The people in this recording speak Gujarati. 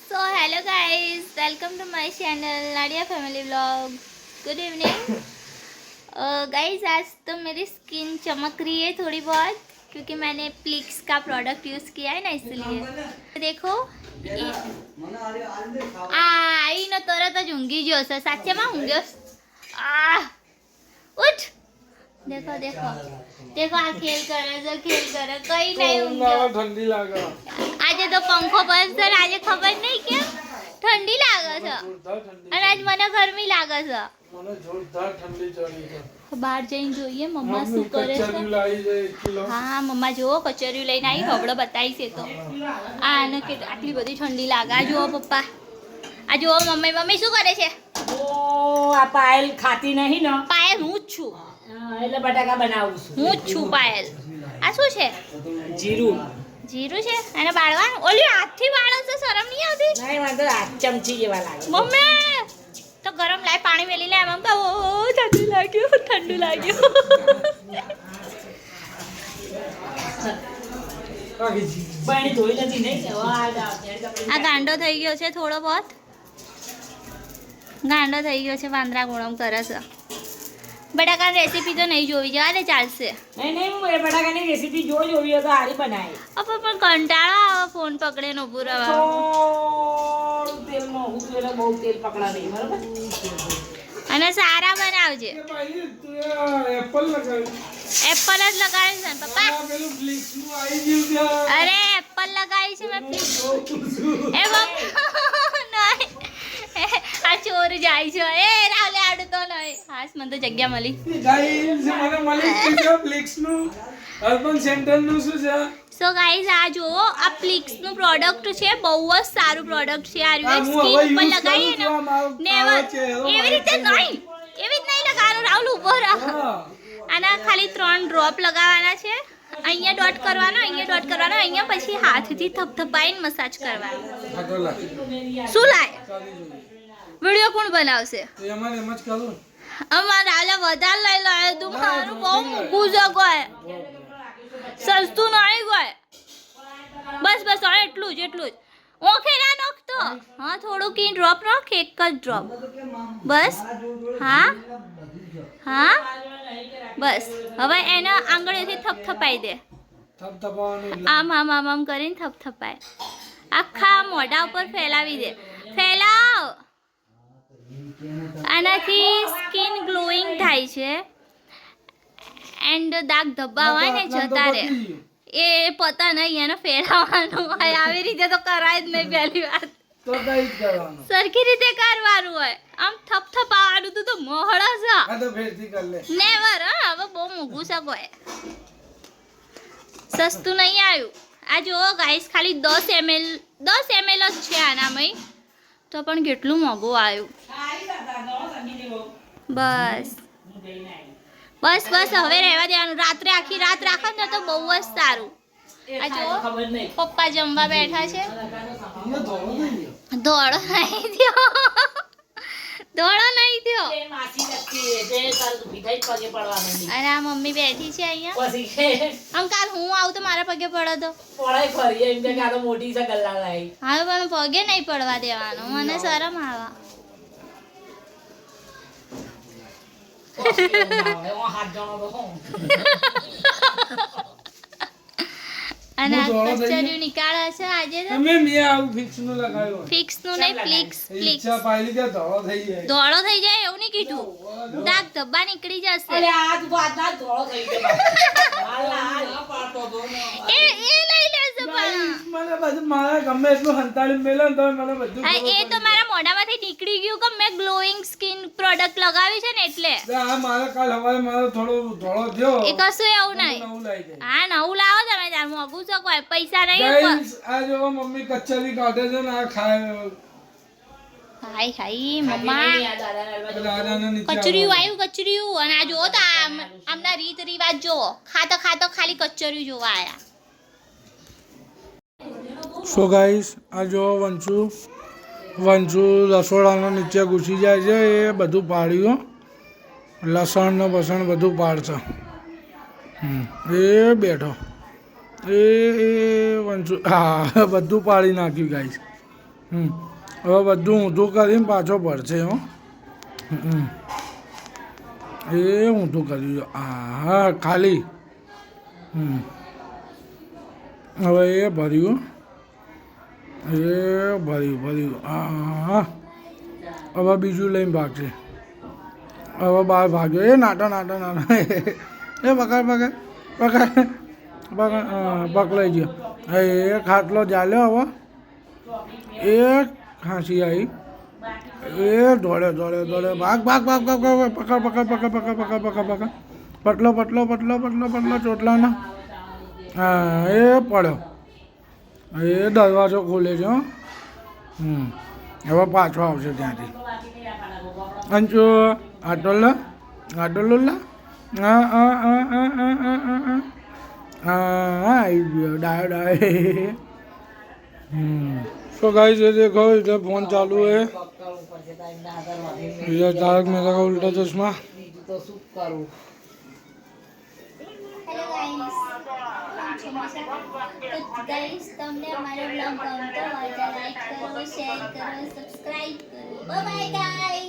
So hello guys, welcome to my channel Nadia family vlog. Good evening guys. आज तो मेरी स्किन चमक रही है थोड़ी बहुत क्योंकि मैंने प्लिक्स का प्रोडक्ट यूज़ किया है ना, इसलिए देखो आई न तरत ज ઊંઘી ગયો છે. સાચેમાં ઊંઘ્યો. ઉઠ. देखो देखो देखो आ खेल करे कई नहीं ઊંઘ્યો. ठंडी लागे આજે તો પંખો બંધ છે. આજે ખબર નહીં કેમ ઠંડી લાગે છે અને આજ મને ગરમી લાગે છે. મને જોરદાર ઠંડી ચડી છે. બહાર જઈને જોઈએ મમ્મા શું કરે છે. કચરિયું લાવી દે 1 કિલો. હા મમ્મા જો કચરિયું લઈને આવી. હબળો બતાવી છે તો આને કે આટલી બધી ઠંડી લાગે. આ જુઓ પપ્પા, આ જુઓ મમ્મી. મમ્મી શું કરે છે? ઓ આ પાયલ ખાતી નહીં ને, પાયલ હું જ છું. એટલે બટાકા બનાવું છું. હું જ છું પાયલ. આ શું છે? જીરું જીરું છે. એને બાળવાનું. ઓલી હાથથી બાળો છે, શરમ નહીં આવતી? નહીં, વાંધો આ ચમચી જેવા લાગે. મમ્મી તો ગરમ લાય પાણી મેલી લે. એમ કહો ઠંડુ લાગ્યું, ઠંડુ લાગ્યું. પાણી ધોઈ નથી નહીં. આ ગાંડો થઈ ગયો છે થોડો બહોત. ગાંડો થઈ ગયો છે. વાંદરા ગુણમ કરે છે. બટાકાની રેસીપી તો નહીં જોવી, જવા દે, ચાલશે. નહીં હું એ બટાકાની રેસીપી જોવી હોય તો હારી બનાવી. પણ કંટાળો આવે ફોન પકડે ને ઊભું રહેવા. થોડું તેલમાં હું એટલે બહુ તેલ પકડા નહીં, બરાબર? અને સારા બનાવજે. ભાઈ તું એપલ લગાવી. એપલ જ લગાવી છે ને પપ્પા? પેલું ફ્લિક્સ નું આવી ગયું છે. અરે એપલ લગાવી છે મેં. એ નહીં, આ ચોર જાય છે. એ રાવલે આડું તો નહીં. હાસ મને તો જગ્યા મળી. ગાઈસ મને મળી છે ફ્લિક્સ નું અર્બન સેન્ટર નું શું છે. સો ગાઈઝ આ જુઓ, આ પ્લિક્સ નું પ્રોડક્ટ છે. બહુ જ સારું પ્રોડક્ટ છે. આ સ્કિન ઉપર લગાવીએ ને નેવર એવી રીતે નહીં, એવી જ નહીં લગાવવાનું. રાહુલ ઉભો રહો. આના ખાલી 3 ડ્રોપ લગાવવાના છે. અહીંયા ડોટ કરવાનો, અહીંયા ડોટ કરવાનો, અહીંયા પછી હાથથી થપથપાઈને મસાજ કરવાનો. શું લાય? વિડિયો કોણ બનાવશે? એમાં એમ જ કરું. અમારા આલા વધારે લઈ લો. તું મારું બહુ મૂકું છે. કોઈ સસ્તું નહીં કોઈ. બસ બસ હવે એટલું જ ઓખે ના નાખતો. હા થોડું કી ડ્રોપ નાખ, એક જ ડ્રોપ બસ. હા હા બસ. હવે એને આંગળીથી થપથપાઈ દે. આમ આમ આમ આમ કરીને થપથપાય. આખા મોઢા ઉપર ફેલાવી દે. ફેલાવ. આનાથી સ્કિન ગ્લોઈંગ થાય છે એન્ડ દાગ ધબ્બા હોય ને જતા રહે. એ પતા નહીં, એને ફેરવવાનું હોય. આવી રીતે તો કરાય જ નહીં. પહેલી વાત તો કઈ કરવાનું, સરખી રીતે કરવાનું હોય. આમ થપથપાવાનું. તું તો મોહળો છે. આ તો ફેરથી કર લે. નેવર. હા હવે બહુ મોંઘું છે. કોઈ સસ્તું નહીં આવ્યું. આ જુઓ ગાઈસ, ખાલી 10 ml જ છે આનામાં, તો પણ કેટલું મોંઘું આવ્યું. બસ બસ બસ હવે રહેવા દેવાનું. રાત્રે આખી રાત રાખો ને તો બહુ જ સારું. આ જો પપ્પા જમવા બેઠા છે. દોડો નહીં થયો, દોડો નહીં થયો. અને આ મમ્મી બેઠી છે અહીંયા. આમ કાલ હું આવું તો મારા પગે પડો તો. હા પણ પગે નહીં પડવા દેવાનું. મને શરમ આવે. અને આ કચરિયું નીકાળે છે આજે તો. અમે મે આવું ફિક્સ નું લગાવ્યો. ફિક્સ નું નહીં, પ્લિક્સ. ઈચ્છા પાડી કે ધોળો થઈ જાય. ધોળો થઈ જાય એવું નહીં કીધું. દાગ ધબ્બા નીકળી જશે. એ લઈ લેશે પણ. મને બધું મારા ગમે એટલું હંતાળી મેલે ને તો મને બધું હા, એ તો મારા મોઢામાંથી નીકળી ગયું કે મેં ગ્લોઈંગ સ્કિન પ્રોડક્ટ લગાવી છે ને એટલે. આ મારા કાલ હવારે મારો થોડો ધોળો થયો. એ કશું એવું નહીં. નવું લાવી દે. હા નવું લાવો તમે. તાર મોંઘું છે કોઈ. પૈસા નહીં. ગાઈસ આ જો મમ્મી કચરી કાઢે છે ને આ ખાય. હાય હાય મમ્મા. દાદાના નીચે કચરિયું આવ્યું, કચરિયું. અને આ જુઓ તો આમના રીત રિવાજ જુઓ. ખાતો ખાલી કચરિયું જોવા આયા. સો ગાઈસ આ જો વંશુ રસોડાના નીચે ઘૂસી જાય છે. એ બધું પાડ્યું. લસણ ને બસણ બધું પાડશે. એ બેઠો. એ વંશુ હા બધું પાડી નાખ્યું ગાઈસ. હવે બધું ઊંધું કરીને પાછો પડશે હો. એ ઊંધું કર્યું. હા ખાલી. હવે એ ભર્યું. ભર્યું. હા હવે બીજું લઈને ભાગશે. હવે બહાર ભાગ્યો. એ નાટો એ પકડાઈ ગયો. એ ખાટલો ચાલ્યો. હવે એ ખાંસી આવી. એ દોડે ભાગ પકડ. પટલો ચોટલાનો. હા એ પડ્યો. એ દરવાજો ખોલે છે. હવે પાછો આવશે ત્યાંથી. અંચુ આટો લા. આવી ગયો ડાયો. तो गाइस ये देखो इधर फोन चालू है. ये तारक मेहता का उल्टा चश्मा. હેલો ગાઈસ તમને અમારો બ્લોગ ગમતો હોય તો લાઈક કરો, શેર કરો, સબસ્ક્રાઇબ કરો. Bye bye guys.